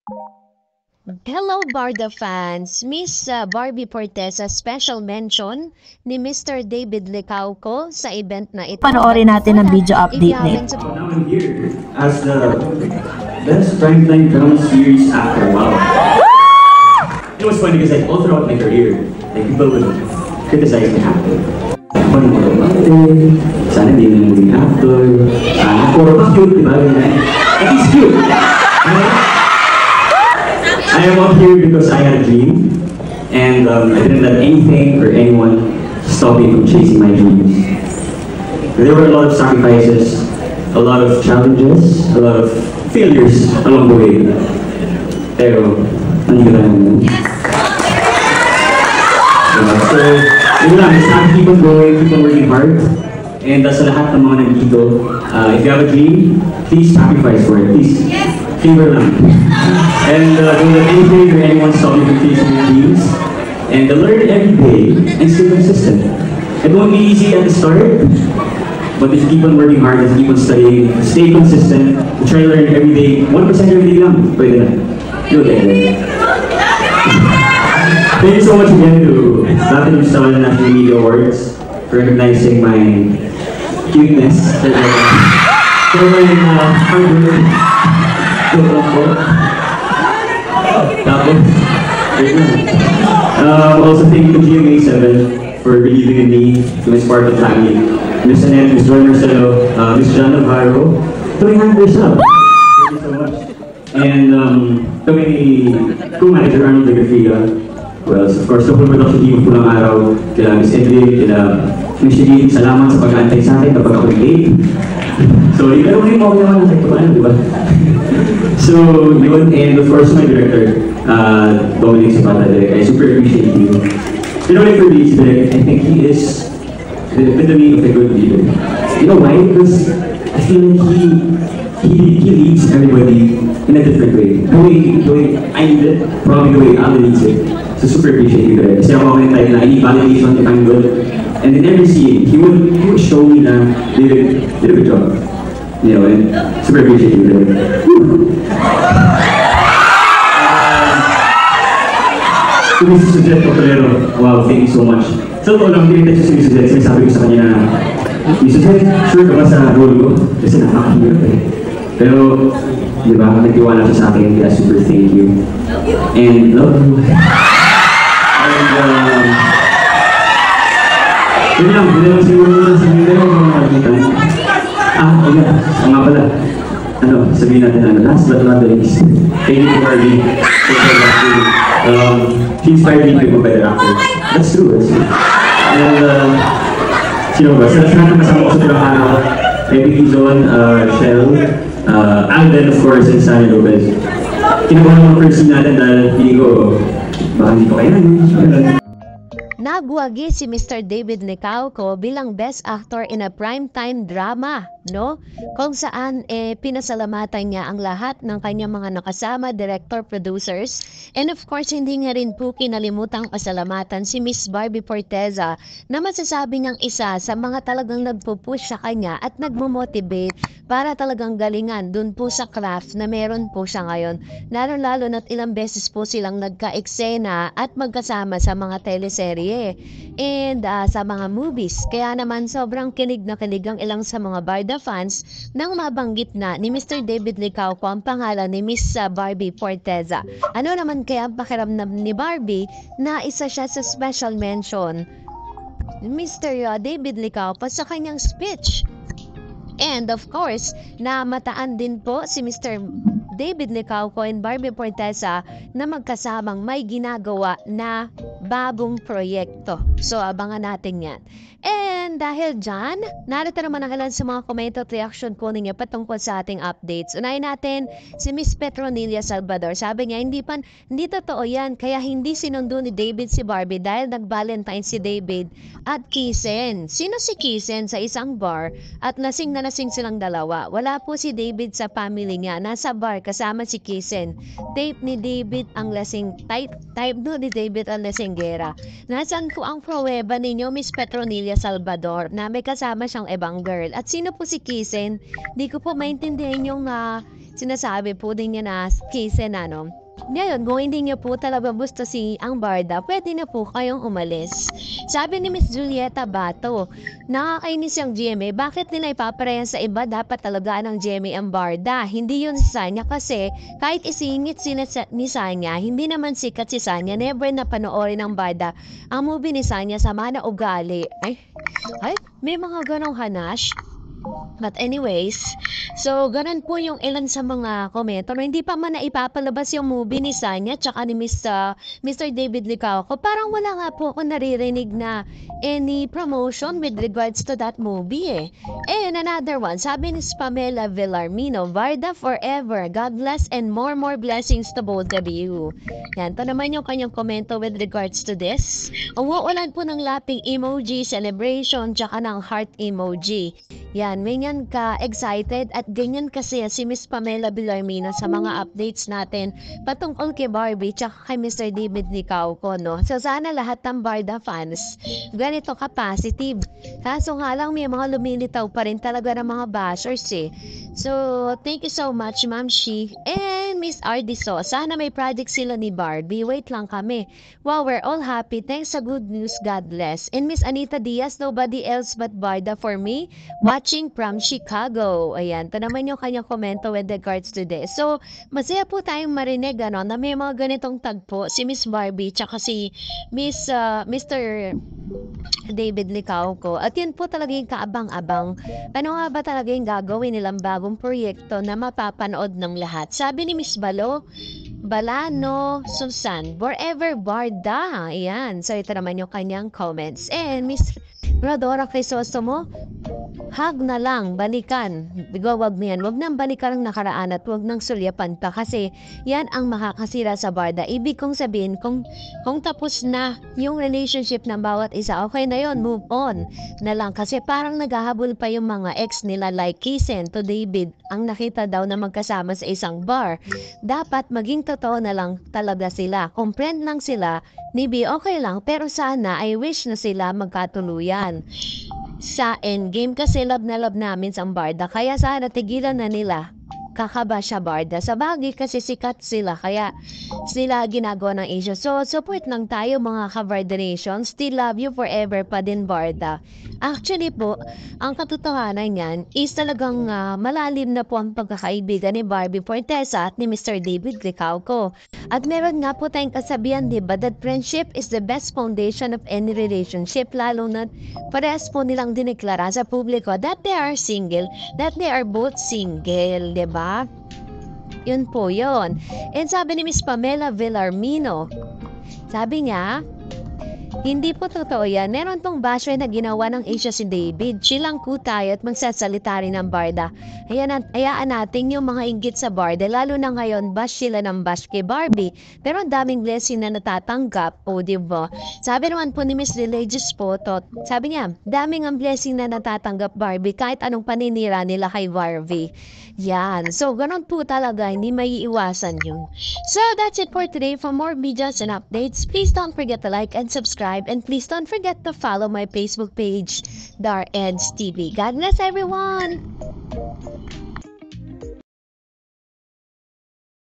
Hello, Barda fans! Miss Barbie Portesa special mention ni Mr. David Licauco sa event na ito. Panoorin natin ang video update na ito. Now I'm here as the best primetime drama series after a while. It was funny because like all throughout my career, like people would criticize me actor. Paano mo daw ate? Sana hindi na maging actor. Sana puro pa cute, di ba? At least cute. I am up here because I had a dream, and I didn't let anything or anyone stop me from chasing my dreams. There were a lot of sacrifices, a lot of challenges, a lot of failures along the way. Pero, nandito na naman. So, yun lang, it's time to keep on going, keep on working hard. And sa lahat ng mga nandito, if you have a dream, please sacrifice for it. Please, favor lang. And don't let anything or anyone stop you from chasing your dreams. And learn every day and stay consistent. It won't be easy at the start, but if you keep on working hard and keep on studying, stay consistent, and try to learn every day, 1% every day lang, pwede na. You'll get it. Thank you so much again to Latin Ustawa National Media Awards for recognizing my cuteness. For my hard work. Joke lang po. Tapos, also thank you to GMA7 for believing in me, to my Spartan family. Miss Annette, Miss Joy Marcelo, Miss John Navarro, to my handlers up. Thank you so much. And to my co-manager Arnold de Garcia, well, of course, the whole production team of Pulang Araw, kila Miss Edwin, kila Miss Shiggy, salamat sa pag-aantay sa akin kapag ako late. So, pero hindi mo ako naman sa ito, di ba? So, yun, and of course, my director, Dominic Zapata, I super appreciate you. You know, like for me, I think he is the epitome of a good leader. You know why? Because I feel like he leads everybody in a different way. The way I need it, probably the way Alan needs it. So super appreciate you guys. Kasi ako mga type na I need validation if I'm good. And in every scene, he would show me na did a good job. You know, and super appreciate you guys. To Mrs. Suzette Cotolero, wow, thank you so much. So, ito lang, tinitext ko si Mrs. Suzette, sinasabi ko sa kanya na, Mrs. Suzette, sure ka ba sa role ko? Kasi nakakahirap eh. Pero, di ba, nagtiwala siya sa akin, kaya super thank you. And love you. And, yun lang, hindi naman siguro nila sa mga makikita. Nga pala. Sabihin natin, last but not the least, thank you to Harvey. He inspired me to become a better actor. That's true, that's true. And, sino ba? Sa lahat ng kasama ko sa Pulang Araw, Epic Zone, Shell, Alden, of course, and Sunny Lopez. Kinuha ng first scene natin dahil hindi ko, baka hindi ko kailan. Nagwagi si Mr. David Licauco bilang Best Actor in a Primetime Drama, no? Kung saan pinasalamatan niya ang lahat ng kanyang mga nakasama, director, producers, and of course hindi nga rin po kinalimutang pasalamatan si Miss Barbie Portesa na masasabi niyang isa sa mga talagang nagpupush sa kanya at nagmo-motivate para talagang galingan dun po sa craft na meron po siya ngayon. Lalo na't ilang beses po silang nagka-eksena at magkasama sa mga teleserye and sa mga movies. Kaya naman sobrang kinig na kinig ang ilang sa mga Barda fans nang mabanggit na ni Mr. David Licauco ang pangalan ni Miss Barbie Portesa. Ano naman kaya ang pakiramdam ni Barbie na isa siya sa special mention Mr. David Licauco sa kanyang speech? And of course, namataan din po si Mr. David Licauco and Barbie Portesa na magkasamang may ginagawa na bagong proyekto. So, abangan natin yan. And dahil dyan, narito naman ang ilan sa mga comment at reaction po ninyo patungkol sa ating updates. Unahin natin si Miss Petronilla Salvador. Sabi niya, hindi totoo yan. Kaya hindi sinundo ni David si Barbie dahil nag-Valentine si David at Kisen. Sino si Kisen sa isang bar at lasing na lasing silang dalawa? Wala po si David sa family niya. Nasa bar kasama si Kisen. Type ni David ang lasing ni David ang lasinggera. Nasaan po ang pruweba ninyo, Miss Petronilla Salvador, na may kasama siyang ibang girl? At sino po si Kisen? Di ko po maintindihan yung sinasabi po din niya na case na, no? Ngayon, kung hindi niyo po talaga gusto ang Barda, pwede na po kayong umalis. Sabi ni Miss Julieta Bato, nakakainis yung GMA, bakit nila ipaparehan sa iba? Dapat talaga ng GMA ang Barda. Hindi yun si Sanya kasi kahit isingit sila ni Sanya, hindi naman sikat si Sanya, never na panoorin ng Barda. Ang movie ni Sanya, sama na ugali. Ay, may mga ganong hanash. But anyways, so ganun po yung ilan sa mga komento. No, hindi pa man na ipapalabas yung movie ni Sanya tsaka ni Mr. David Licauco. Parang wala nga po ako naririnig na any promotion with regards to that movie eh. And another one, sabi ni Pamela Villarmino, Varda forever, God bless and more blessings to both of you. Yan, to naman yung kanyang komento with regards to this. Umuulan po ng laping emoji, celebration, tsaka ng heart emoji. Yan, ganyan ka-excited at ganyan kasi si Miss Pamela Villarmino sa mga updates natin patungkol kay Barbie tsaka kay Mr. David Licauco, no? So sana lahat ng Barda fans ganito ka-positive. Kaso nga lang may mga lumilitaw pa rin talaga ng mga bashers eh. So, thank you so much Ma'am Shi and Miss Ardiso. Sana may project sila ni Barbie. Wait lang kami. Wow, we're all happy. Thanks sa good news. God bless. And Miss Anita Diaz, nobody else but Barda for me. Watching from Chicago. Ayan, ito naman yung kanyang komento with regards to this. So, masaya po tayong marinig ano, na may mga ganitong tagpo si Miss Barbie tsaka si Mr. David Licauco. At yun po talaga yung kaabang-abang. Ano nga ba talaga yung gagawin nilang bagong proyekto na mapapanood ng lahat? Sabi ni Miss Balano Susan, forever Barda. Ayan. So, ito naman yung kanyang comments. And Miss Rodora Crisostomo, hug na lang, balikan. Wag na yan. Wag nang balikan ang nakaraan at wag nang sulyapan pa kasi yan ang makakasira sa Barda. Ibig kong sabihin, kung tapos na yung relationship ng bawat isa, okay na yon, move on na lang. Kasi parang naghahabol pa yung mga ex nila like Kisen to David ang nakita daw na magkasama sa isang bar. Dapat maging totoo na lang talaga sila. Kung friend lang sila, maybe okay lang, pero sana I wish na sila magkatuluyan. Sa endgame kasi love na love namin sa Barda, kaya sana tigilan na nila kakaba siya Barda. Sa bagay kasi sikat sila, kaya sila ginagawa ng issue. So, support lang tayo mga ka-Barda Nation. Still love you forever pa din Barda. Actually po, ang katotohanan niyan is talagang malalim na po ang pagkakaibigan ni Barbie Fortesa at ni Mr. David Licauco. At meron nga po tayong kasabihan, diba, that friendship is the best foundation of any relationship, lalo na parehas po nilang dineklara sa publiko that they are single, that they are both single, diba? Yun po yun. And sabi ni Miss Pamela Villarmino, sabi niya, hindi po totoo yan. Meron pong basher na ginawa ng Asia si David. Chilang po tayo at magsasalita rin ng Barda. Hayaan natin yung mga inggit sa Barda. Lalo na ngayon, bash sila ng bash kay Barbie. Pero ang daming blessing na natatanggap. O, diba? Sabi naman po ni Miss Religious Potot, sabi niya, daming ang blessing na natatanggap Barbie kahit anong paninira nila kay Barbie. Yan. So, ganun po talaga. Hindi may iiwasan yun. So, that's it for today. For more videos and updates, please don't forget to like and subscribe. And please don't forget to follow my Facebook page, Dar Eds TV. God bless everyone!